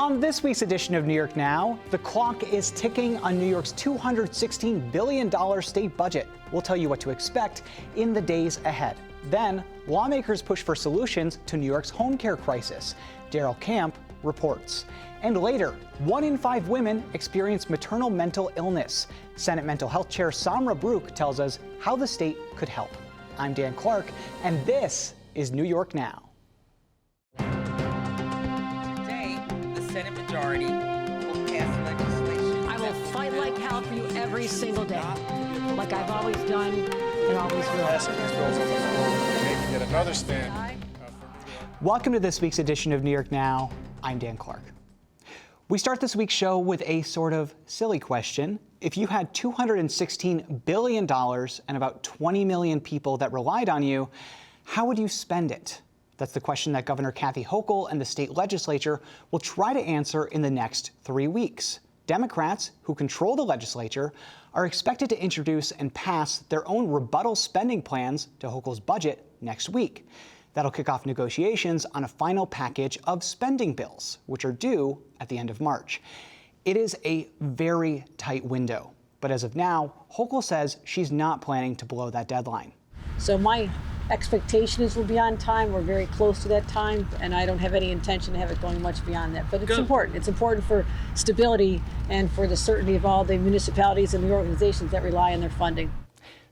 On this week's edition of New York Now, the clock is ticking on New York's $216 billion state budget. We'll tell you what to expect in the days ahead. Then, lawmakers push for solutions to New York's home care crisis. Daryl Camp reports. And later, 1 in 5 women experience maternal mental illness. Senate Mental Health Chair Samra Brook tells us how the state could help. I'm Dan Clark, and this is New York Now. Today, the Senate majority will pass legislation. I will fight like hell for you every single day, like I've always done and always will. Get another stand. Welcome to this week's edition of New York Now. I'm Dan Clark. We start this week's show with a sort of silly question. If you had $216 billion and about 20 million people that relied on you, how would you spend it? That's the question that Governor Kathy Hochul and the state legislature will try to answer in the next 3 weeks. Democrats, who control the legislature, are expected to introduce and pass their own rebuttal spending plans to Hochul's budget next week. That'll kick off negotiations on a final package of spending bills, which are due at the end of March. It is a very tight window, but as of now, Hochul says she's not planning to blow that deadline. So my expectation is we'll be on time. We're very close to that time, and I don't have any intention to have it going much beyond that. But it's important. It's important for stability and for the certainty of all the municipalities and the organizations that rely on their funding.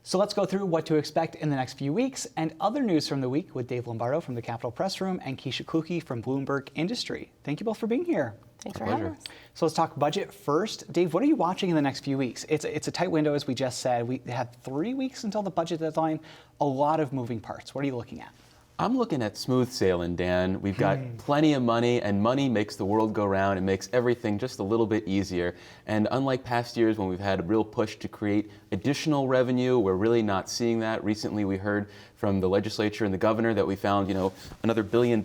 So let's go through what to expect in the next few weeks and other news from the week with Dave Lombardo from the Capitol Press Room and Keisha Kluge from Bloomberg Industry. Thank you both for being here. Thanks for having us. So let's talk budget first. Dave, what are you watching in the next few weeks? It's a tight window, as we just said. We have 3 weeks until the budget deadline. A lot of moving parts. What are you looking at? I'm looking at smooth sailing, Dan. We've got plenty of money, and money makes the world go round and makes everything just a little bit easier. And unlike past years when we've had a real push to create additional revenue, we're really not seeing that. Recently, we heard from the legislature and the governor that we found, another $1 billion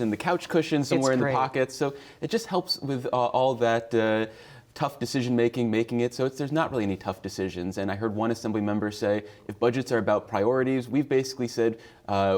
in the couch cushion somewhere in the pockets. So it just helps with all that tough decision making it so there's not really any tough decisions. And I heard one assembly member say, if budgets are about priorities, we've basically said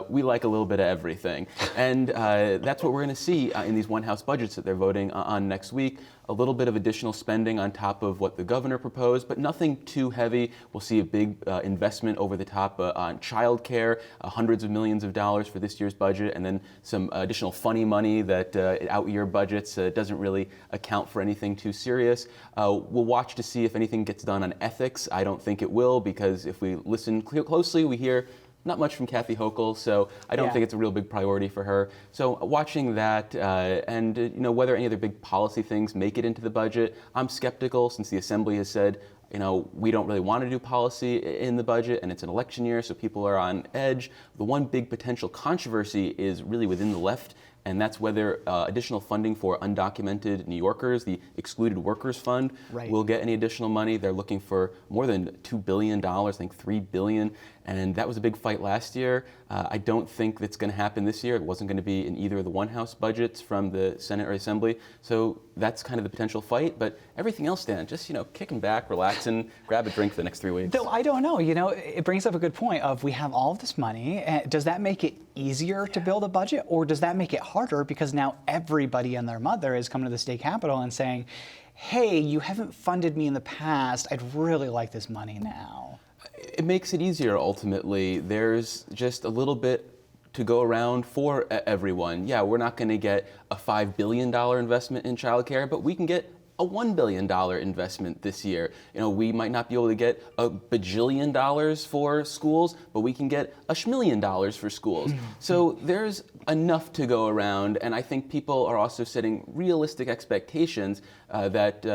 we like a little bit of everything. And that's what we're going to see in these one house budgets that they're voting on next week. A little bit of additional spending on top of what the governor proposed, but nothing too heavy. We'll see a big investment over the top on child care, hundreds of millions of dollars for this year's budget, and then some additional funny money that out year budgets doesn't really account for anything too serious. We'll watch to see if anything gets done on ethics. I don't think it will, because if we listen closely, we hear not much from Kathy Hochul, so I don't think it's a real big priority for her. So watching that and whether any other big policy things make it into the budget, I'm skeptical, since the Assembly has said, we don't really want to do policy in the budget, and it's an election year, so people are on edge. The one big potential controversy is really within the left, and that's whether additional funding for undocumented New Yorkers, the Excluded Workers Fund, will get any additional money. They're looking for more than $2 billion, I think $3 billion, and that was a big fight last year. I don't think that's going to happen this year. It wasn't going to be in either of the one house budgets from the Senate or Assembly, so that's kind of the potential fight. But everything else, Dan, just kicking back, relaxing, grab a drink for the next 3 weeks. Though I don't know, it brings up a good point of we have all of this money. Does that make it easier to build a budget, or does that make it harder because now everybody and their mother is coming to the state capitol and saying, hey, you haven't funded me in the past, I'd really like this money now? It makes it easier ultimately. There's just a little bit to go around for everyone. Yeah, we're not going to get a $5 billion investment in childcare, but we can get a $1 billion investment this year. We might not be able to get a bajillion dollars for schools, but we can get a $1,000,000 for schools. So there's enough to go around, and I think people are also setting realistic expectations about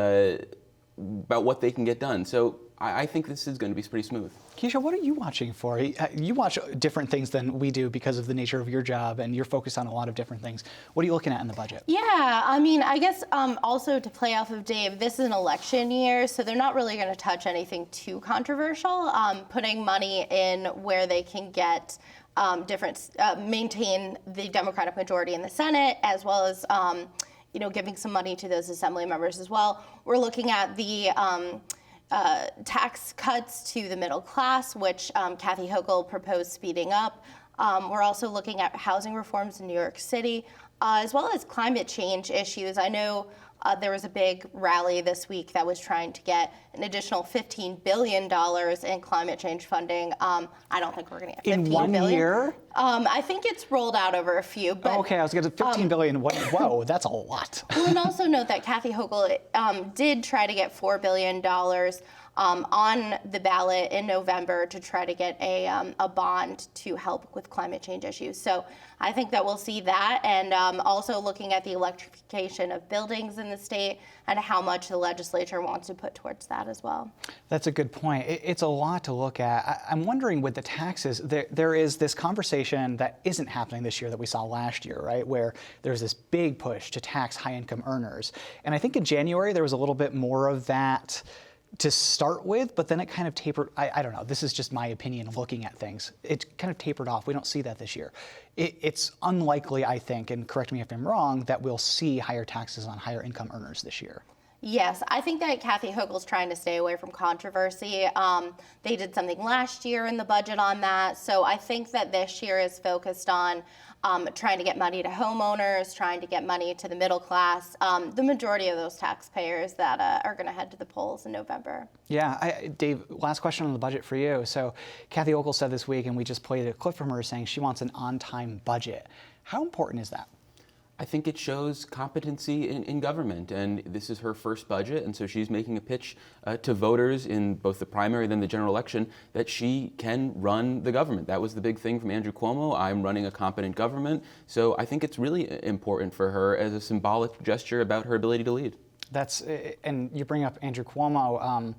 what they can get done. So I think this is going to be pretty smooth. Keisha, what are you watching for? You watch different things than we do because of the nature of your job, and you're focused on a lot of different things. What are you looking at in the budget? Yeah, I guess also to play off of Dave, this is an election year, so they're not really going to touch anything too controversial. Putting money in where they can get maintain the Democratic majority in the Senate, as well as giving some money to those assembly members as well. We're looking at the tax cuts to the middle class, which Kathy Hochul proposed speeding up. We're also looking at housing reforms in New York City. as well as climate change issues. I know there was a big rally this week that was trying to get an additional $15 billion in climate change funding. I don't think we're going to get $15 In one billion. year? I think it's rolled out over a few. But, Okay, I was going to 15 billion. Whoa, that's a lot. well, and also note that Kathy Hochul did try to get $4 billion on the ballot in November to try to get a bond to help with climate change issues. So I think that we'll see that, and also looking at the electrification of buildings in the state and how much the legislature wants to put towards that as well. That's a good point. It's a lot to look at. I'm wondering with the taxes, there is this conversation that isn't happening this year that we saw last year, right? Where there's this big push to tax high income earners. And I think in January there was a little bit more of that to start with, but then it kind of tapered. I don't know. This is just my opinion of looking at things. It kind of tapered off. We don't see that this year. It's unlikely, I think, and correct me if I'm wrong, that we'll see higher taxes on higher income earners this year. Yes, I think that Kathy Hochul's trying to stay away from controversy. They did something last year in the budget on that. So I think that this year is focused on trying to get money to homeowners, trying to get money to the middle class, the majority of those taxpayers that are going to head to the polls in November. Yeah, Dave, last question on the budget for you. So Kathy Hochul said this week, and we just played a clip from her saying she wants an on-time budget. How important is that? I think it shows competency in government, and this is her first budget, and so she's making a pitch to voters in both the primary and then the general election that she can run the government. That was the big thing from Andrew Cuomo. I'm running a competent government. So I think it's really important for her as a symbolic gesture about her ability to lead. And you bring up Andrew Cuomo.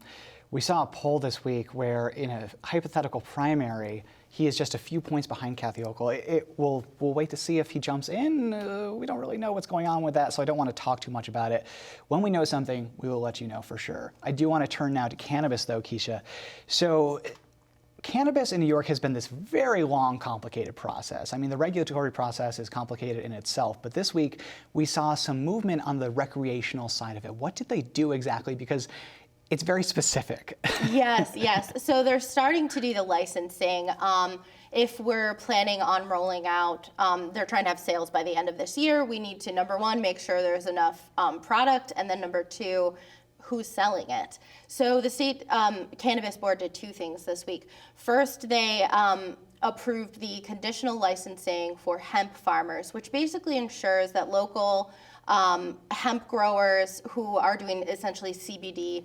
We saw a poll this week where in a hypothetical primary, he is just a few points behind Kathy Hochul. We'll wait to see if he jumps in. We don't really know what's going on with that, so I don't want to talk too much about it. When we know something, we will let you know for sure. I do want to turn now to cannabis, though, Keisha. So cannabis in New York has been this very long, complicated process. I mean, the regulatory process is complicated in itself, but this week we saw some movement on the recreational side of it. What did they do exactly? Because it's very specific. Yes. So they're starting to do the licensing. If we're planning on rolling out, they're trying to have sales by the end of this year. We need to, number one, make sure there's enough product, and then number two, who's selling it. So the state cannabis board did two things this week. First, they approved the conditional licensing for hemp farmers, which basically ensures that local hemp growers who are doing essentially CBD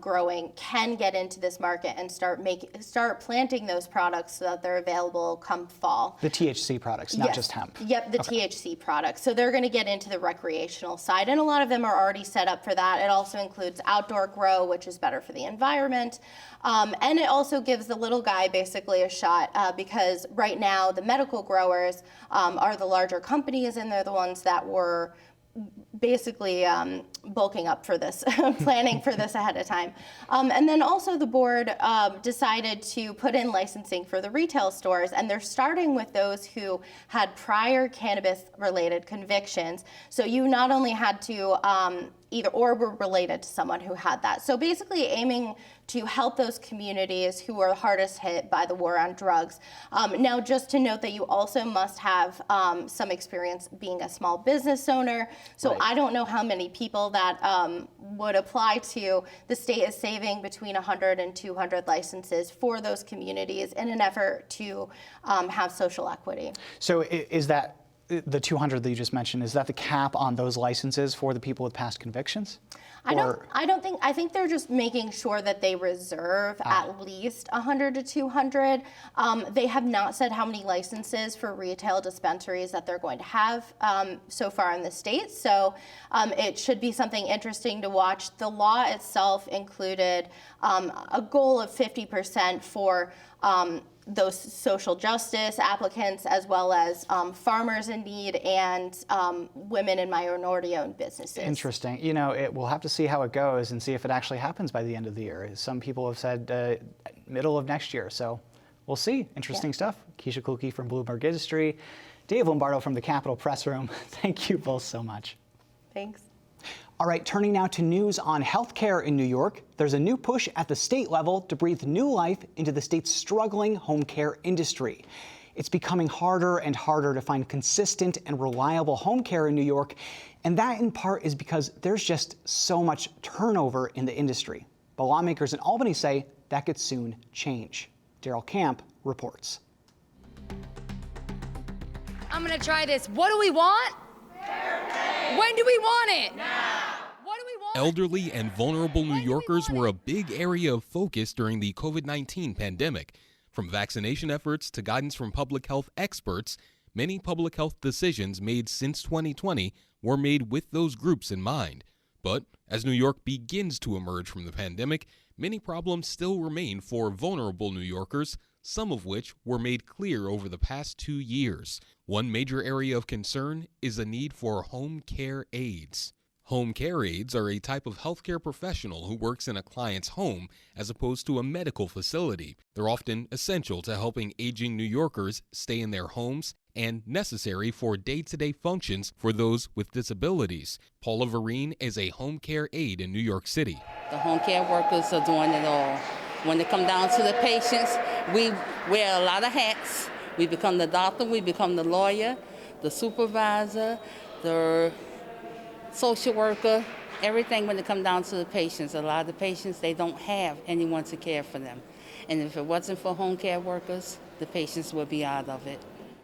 growing can get into this market and start planting those products so that they're available come fall. The THC products, not just hemp. Yep, the THC products. So they're going to get into the recreational side, and a lot of them are already set up for that. It also includes outdoor grow, which is better for the environment. And it also gives the little guy basically a shot because right now the medical growers are the larger companies, and they're the ones that were basically bulking up for this, planning for this ahead of time. And then also the board decided to put in licensing for the retail stores, and they're starting with those who had prior cannabis-related convictions. So you not only had to either or were related to someone who had that. So basically aiming to help those communities who are hardest hit by the war on drugs. Now, just to note that you also must have some experience being a small business owner. So Right. I don't know how many people that would apply to. The state is saving between 100 and 200 licenses for those communities in an effort to have social equity. So is that the 200 that you just mentioned, is that the cap on those licenses for the people with past convictions? I think they're just making sure that they reserve at least 100 to 200. They have not said how many licenses for retail dispensaries that they're going to have so far in the state. So it should be something interesting to watch. The law itself included a goal of 50% for those social justice applicants, as well as farmers in need and women and minority-owned businesses. Interesting. You know, we'll have to see how it goes and see if it actually happens by the end of the year. Some people have said middle of next year, so we'll see. Interesting stuff. Keisha Kulke from Bloomberg Industry, Dave Lombardo from the Capitol Press Room. Thank you both so much. Thanks. All right, turning now to news on healthcare in New York. There's a new push at the state level to breathe new life into the state's struggling home care industry. It's becoming harder and harder to find consistent and reliable home care in New York, and that in part is because there's just so much turnover in the industry. But lawmakers in Albany say that could soon change. Daryl Camp reports. I'm gonna try this. What do we want? When do we want it? Now. What do we want? Elderly and vulnerable New Yorkers were a big area of focus during the COVID-19 pandemic. From vaccination efforts to guidance from public health experts, many public health decisions made since 2020 were made with those groups in mind. But as New York begins to emerge from the pandemic, many problems still remain for vulnerable New Yorkers, some of which were made clear over the past 2 years. One major area of concern is a need for home care aides. Home care aides are a type of healthcare professional who works in a client's home as opposed to a medical facility. They're often essential to helping aging New Yorkers stay in their homes and necessary for day-to-day functions for those with disabilities. Paula Vereen is a home care aide in New York City. The home care workers are doing it all. When it comes down to the patients, we wear a lot of hats. We become the doctor, we become the lawyer, the supervisor, the social worker, everything when it comes down to the patients. A lot of the patients, they don't have anyone to care for them. And if it wasn't for home care workers, the patients would be out of it.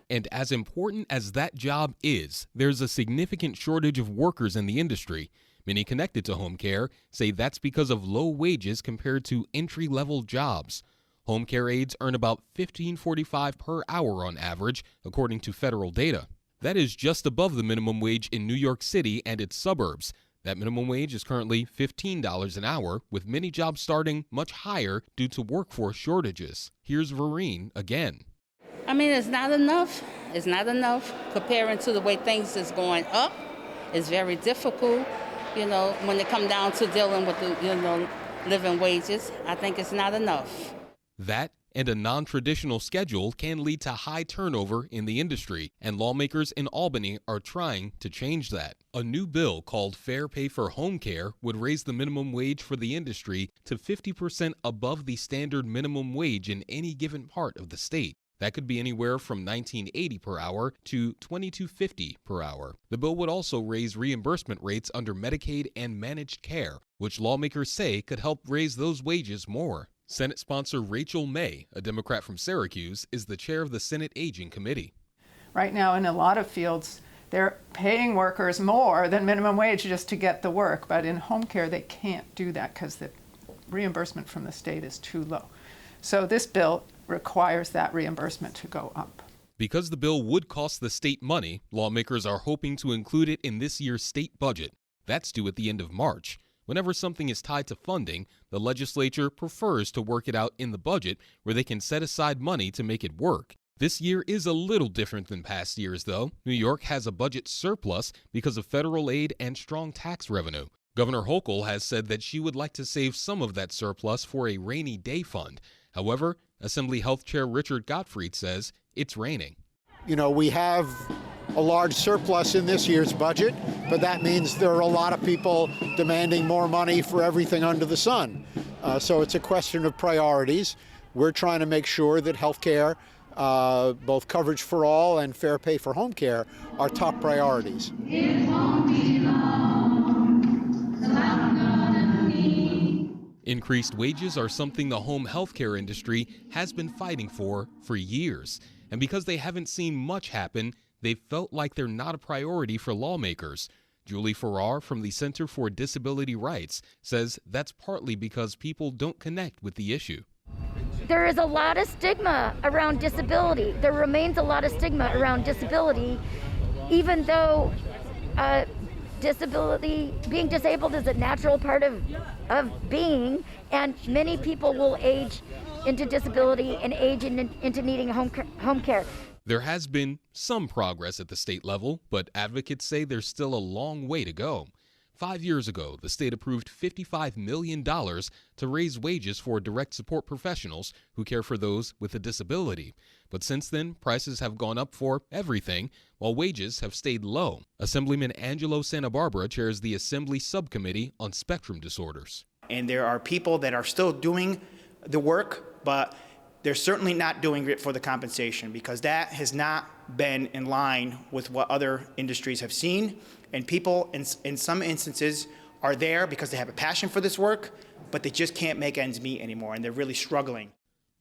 And as important as that job is, there's a significant shortage of workers in the industry. Many connected to home care say that's because of low wages compared to entry-level jobs. Home care aides earn about $15.45 per hour on average, according to federal data. That is just above the minimum wage in New York City and its suburbs. That minimum wage is currently $15 an hour, with many jobs starting much higher due to workforce shortages. Here's Vereen again. I mean, it's not enough. It's not enough comparing to the way things is going up. It's very difficult, when it comes down to dealing with the, living wages. I think it's not enough. That and a non-traditional schedule can lead to high turnover in the industry, and lawmakers in Albany are trying to change that. A new bill called Fair Pay for Home Care would raise the minimum wage for the industry to 50% above the standard minimum wage in any given part of the state. That could be anywhere from $19.80 per hour to $22.50 per hour. The bill would also raise reimbursement rates under Medicaid and managed care, which lawmakers say could help raise those wages more. Senate sponsor Rachel May, a Democrat from Syracuse, is the chair of the Senate Aging Committee. Right now, in a lot of fields, they're paying workers more than minimum wage just to get the work, but in home care, they can't do that because the reimbursement from the state is too low. So this bill requires that reimbursement to go up. Because the bill would cost the state money, lawmakers are hoping to include it in this year's state budget. That's due at the end of March. Whenever something is tied to funding, the legislature prefers to work it out in the budget where they can set aside money to make it work. This year is a little different than past years, though. New York has a budget surplus because of federal aid and strong tax revenue. Governor Hochul has said that she would like to save some of that surplus for a rainy day fund. However, Assembly Health Chair Richard Gottfried says it's raining. We have a large surplus in this year's budget, but that means there are a lot of people demanding more money for everything under the sun. So it's a question of priorities. We're trying to make sure that health care, both coverage for all and fair pay for home care, are top priorities. Increased wages are something the home health care industry has been fighting for years. And because they haven't seen much happen, they've felt like they're not a priority for lawmakers. Julie Farrar from the Center for Disability Rights says that's partly because people don't connect with the issue. There is a lot of stigma around disability. There remains a lot of stigma around disability, even though being disabled is a natural part of being, and many people will age into disability and age into needing home care. There has been some progress at the state level, but advocates say there's still a long way to go. 5 years ago, the state approved $55 million to raise wages for direct support professionals who care for those with a disability. But since then, prices have gone up for everything, while wages have stayed low. Assemblyman Angelo Santa Barbara chairs the Assembly Subcommittee on Spectrum Disorders. And there are people that are still doing the work, but they're certainly not doing it for the compensation, because that has not been in line with what other industries have seen. And people, in some instances, are there because they have a passion for this work, but they just can't make ends meet anymore, and they're really struggling.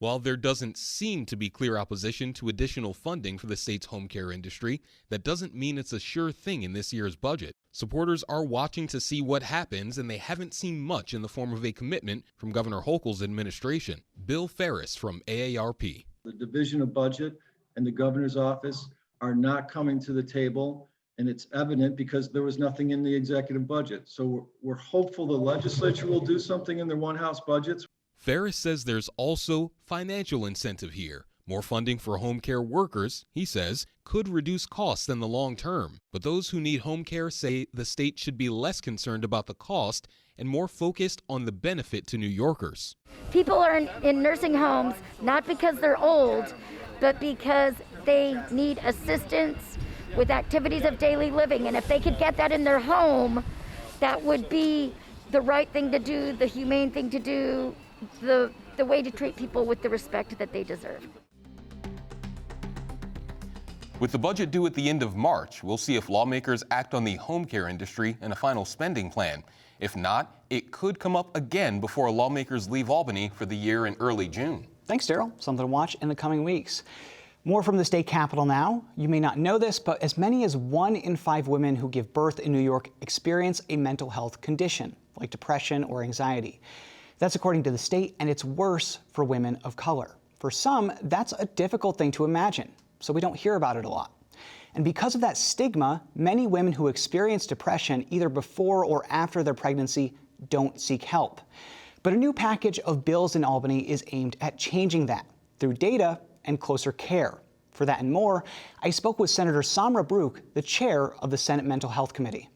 While there doesn't seem to be clear opposition to additional funding for the state's home care industry, that doesn't mean it's a sure thing in this year's budget. Supporters are watching to see what happens, and they haven't seen much in the form of a commitment from Governor Hochul's administration. Bill Ferris from AARP. The Division of Budget and the governor's office are not coming to the table, and it's evident because there was nothing in the executive budget. So we're hopeful the legislature will do something in their one-house budgets. Ferris says there's also financial incentive here. More funding for home care workers, he says, could reduce costs in the long term. But those who need home care say the state should be less concerned about the cost and more focused on the benefit to New Yorkers. People are in nursing homes not because they're old, but because they need assistance with activities of daily living. And if they could get that in their home, that would be the right thing to do, the humane thing to do, the way to treat people with the respect that they deserve. With the budget due at the end of March, we'll see if lawmakers act on the home care industry in a final spending plan. If not, it could come up again before lawmakers leave Albany for the year in early June. Thanks, Daryl. Something to watch in the coming weeks. More from the state capitol now. You may not know this, but as many as 1 in 5 women who give birth in New York experience a mental health condition, like depression or anxiety. That's according to the state, and it's worse for women of color. For some, that's a difficult thing to imagine, so we don't hear about it a lot. And because of that stigma, many women who experience depression either before or after their pregnancy don't seek help. But a new package of bills in Albany is aimed at changing that through data and closer care. For that and more, I spoke with Senator Samra Brouk, the chair of the Senate Mental Health Committee.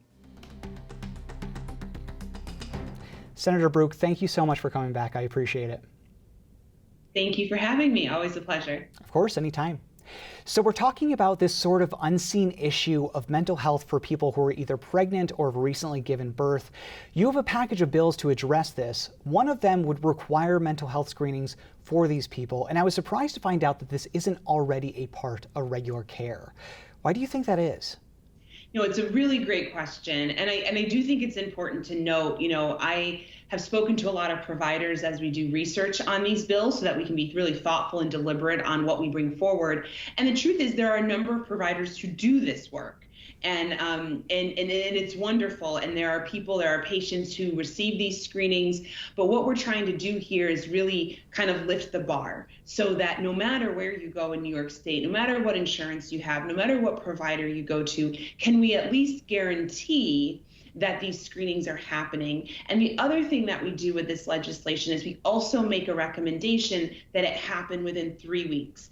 Senator Brouk, thank you so much for coming back. I appreciate it. Thank you for having me. Always a pleasure. Of course, anytime. So we're talking about this sort of unseen issue of mental health for people who are either pregnant or have recently given birth. You have a package of bills to address this. One of them would require mental health screenings for these people, and I was surprised to find out that this isn't already a part of regular care. Why do you think that is? It's a really great question. And I do think it's important to note, I have spoken to a lot of providers as we do research on these bills so that we can be really thoughtful and deliberate on what we bring forward. And the truth is there are a number of providers who do this work. And it's wonderful. And there are patients who receive these screenings. But what we're trying to do here is really kind of lift the bar so that no matter where you go in New York State, no matter what insurance you have, no matter what provider you go to, can we at least guarantee that these screenings are happening? And the other thing that we do with this legislation is we also make a recommendation that it happen within 3 weeks.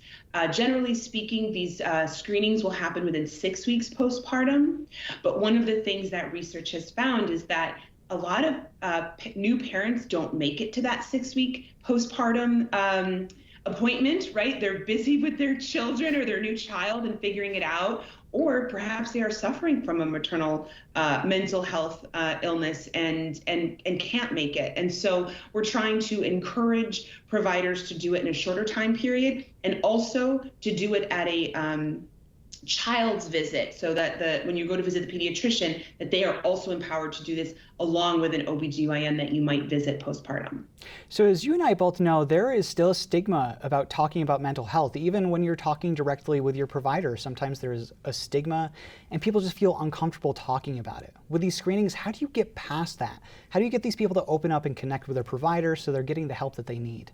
Generally speaking, these screenings will happen within 6 weeks postpartum. But one of the things that research has found is that a lot of new parents don't make it to that 6-week postpartum appointment, right? They're busy with their children or their new child and figuring it out. Or perhaps they are suffering from a maternal mental health illness and can't make it. And so we're trying to encourage providers to do it in a shorter time period and also to do it at a child's visit so that when you go to visit the pediatrician, that they are also empowered to do this along with an OBGYN that you might visit postpartum. So as you and I both know, there is still a stigma about talking about mental health. Even when you're talking directly with your provider, sometimes there's a stigma and people just feel uncomfortable talking about it. With these screenings, how do you get past that? How do you get these people to open up and connect with their provider so they're getting the help that they need?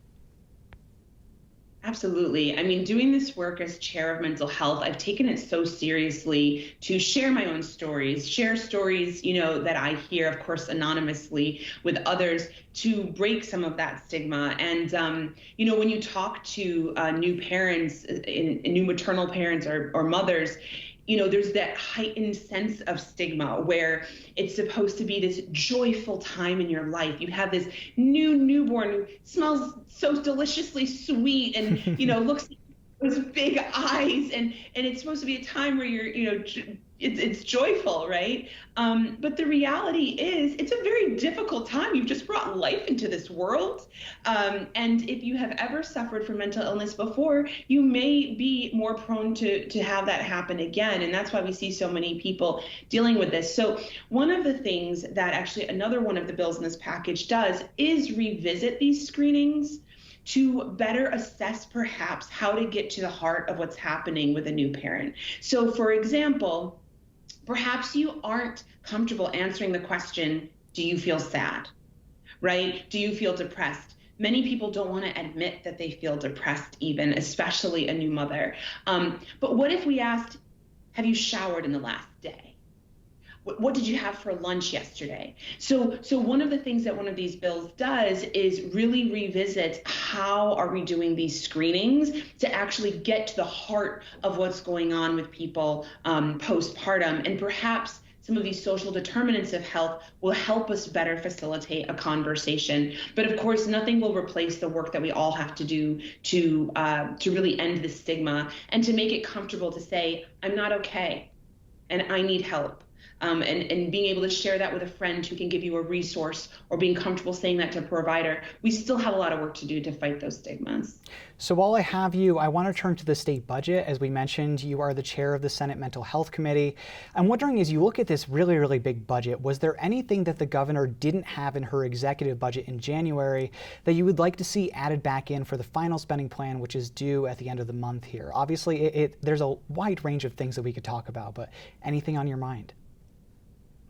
Absolutely. I mean, doing this work as chair of mental health, I've taken it so seriously to share my own stories, share stories, that I hear, of course, anonymously with others to break some of that stigma. And, when you talk to new parents, new maternal parents or mothers, there's that heightened sense of stigma where it's supposed to be this joyful time in your life. You have this newborn who smells so deliciously sweet and, looks those big eyes. And it's supposed to be a time where you're, it's joyful, right? But the reality is it's a very difficult time. You've just brought life into this world. And if you have ever suffered from mental illness before, you may be more prone to have that happen again. And that's why we see so many people dealing with this. So one of the things that actually another one of the bills in this package does is revisit these screenings to better assess perhaps how to get to the heart of what's happening with a new parent. So for example, perhaps you aren't comfortable answering the question, do you feel sad, right? Do you feel depressed? Many people don't want to admit that they feel depressed even, especially a new mother. But what if we asked, have you showered in the last day? What did you have for lunch yesterday? So one of the things that one of these bills does is really revisit how are we doing these screenings to actually get to the heart of what's going on with people postpartum, and perhaps some of these social determinants of health will help us better facilitate a conversation. But of course, nothing will replace the work that we all have to do to really end the stigma and to make it comfortable to say, I'm not okay and I need help. And being able to share that with a friend who can give you a resource, or being comfortable saying that to a provider. We still have a lot of work to do to fight those stigmas. So while I have you, I want to turn to the state budget. As we mentioned, you are the chair of the Senate Mental Health Committee. I'm wondering, as you look at this really, really big budget, was there anything that the governor didn't have in her executive budget in January that you would like to see added back in for the final spending plan, which is due at the end of the month here? Obviously, there's a wide range of things that we could talk about, but anything on your mind?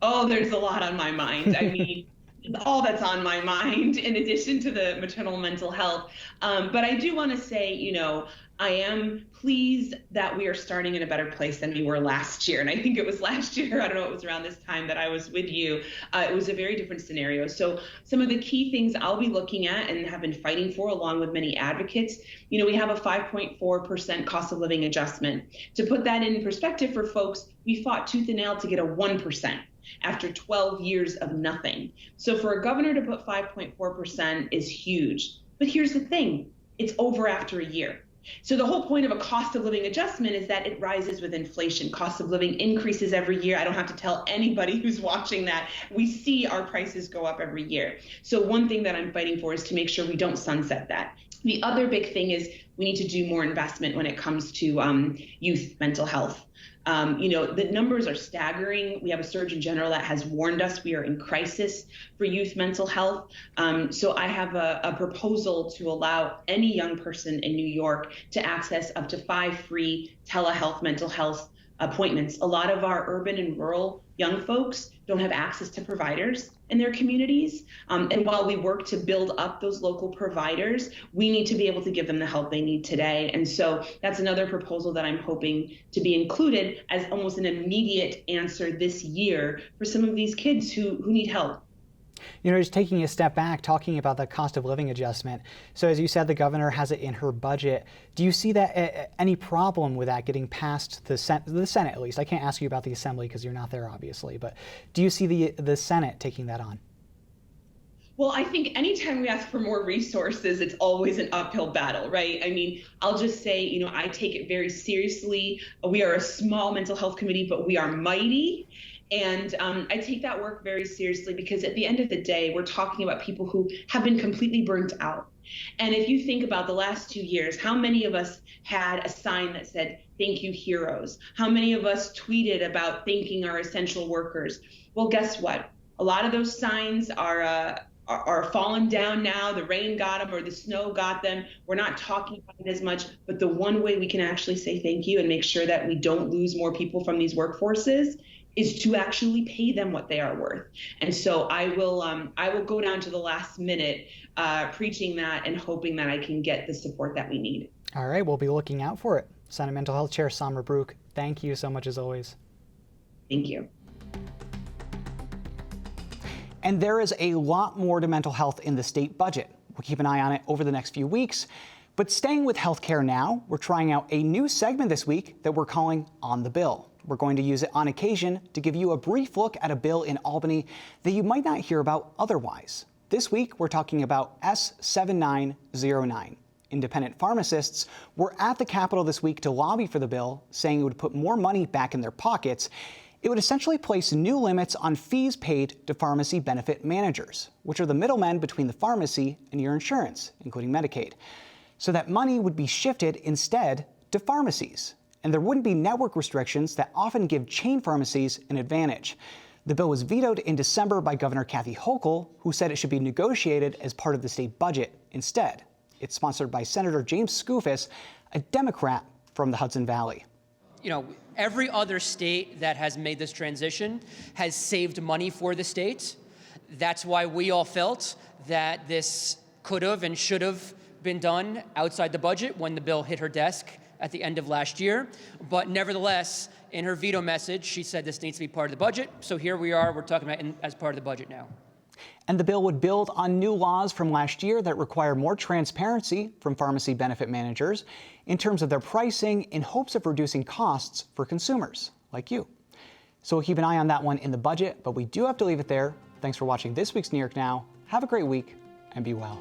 Oh, there's a lot on my mind. I mean, all that's on my mind in addition to the maternal mental health. But I do want to say, I am pleased that we are starting in a better place than we were last year. And I think it was last year, I don't know, it was around this time that I was with you. It was a very different scenario. So some of the key things I'll be looking at and have been fighting for, along with many advocates, we have a 5.4% cost of living adjustment. To put that in perspective for folks, we fought tooth and nail to get a 1%. After 12 years of nothing. So for a governor to put 5.4% is huge. But here's the thing, it's over after a year. So the whole point of a cost of living adjustment is that it rises with inflation. Cost of living increases every year. I don't have to tell anybody who's watching that. We see our prices go up every year. So one thing that I'm fighting for is to make sure we don't sunset that. The other big thing is we need to do more investment when it comes to youth mental health. The numbers are staggering. We have a Surgeon General that has warned us we are in crisis for youth mental health. So I have a proposal to allow any young person in New York to access up to 5 free telehealth mental health appointments. A lot of our urban and rural young folks don't have access to providers in their communities. And while we work to build up those local providers, we need to be able to give them the help they need today. And so that's another proposal that I'm hoping to be included as almost an immediate answer this year for some of these kids who need help. Just taking a step back, talking about the cost of living adjustment. So as you said, the governor has it in her budget. Do you see that any problem with that getting past the Senate at least? I can't ask you about the Assembly because you're not there, obviously. But do you see the Senate taking that on? Well, I think anytime we ask for more resources, it's always an uphill battle, right? I mean, I'll just say, I take it very seriously. We are a small mental health committee, but we are mighty. And I take that work very seriously because at the end of the day, we're talking about people who have been completely burnt out. And if you think about the last 2 years, how many of us had a sign that said, "Thank you, heroes"? How many of us tweeted about thanking our essential workers? Well, guess what? A lot of those signs are falling down now. The rain got them or the snow got them. We're not talking about it as much, but the one way we can actually say thank you and make sure that we don't lose more people from these workforces is to actually pay them what they are worth. And so I will go down to the last minute preaching that and hoping that I can get the support that we need. All right, we'll be looking out for it. Senate Mental Health Chair Samra Brouk, thank you so much as always. Thank you. And there is a lot more to mental health in the state budget. We'll keep an eye on it over the next few weeks. But staying with healthcare now, we're trying out a new segment this week that we're calling On the Bill. We're going to use it on occasion to give you a brief look at a bill in Albany that you might not hear about otherwise. This week, we're talking about S7909. Independent pharmacists were at the Capitol this week to lobby for the bill, saying it would put more money back in their pockets. It would essentially place new limits on fees paid to pharmacy benefit managers, which are the middlemen between the pharmacy and your insurance, including Medicaid. So that money would be shifted instead to pharmacies, and there wouldn't be network restrictions that often give chain pharmacies an advantage. The bill was vetoed in December by Governor Kathy Hochul, who said it should be negotiated as part of the state budget instead. It's sponsored by Senator James Skoufis, a Democrat from the Hudson Valley. You know, every other state that has made this transition has saved money for the state. That's why we all felt that this could have and should have been done outside the budget when the bill hit her desk at the end of last year. But nevertheless, in her veto message, she said this needs to be part of the budget. So here we are, we're talking about it as part of the budget now. And the bill would build on new laws from last year that require more transparency from pharmacy benefit managers in terms of their pricing in hopes of reducing costs for consumers like you. So we'll keep an eye on that one in the budget, but we do have to leave it there. Thanks for watching this week's New York Now. Have a great week and be well.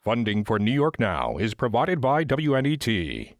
Funding for New York Now is provided by WNET.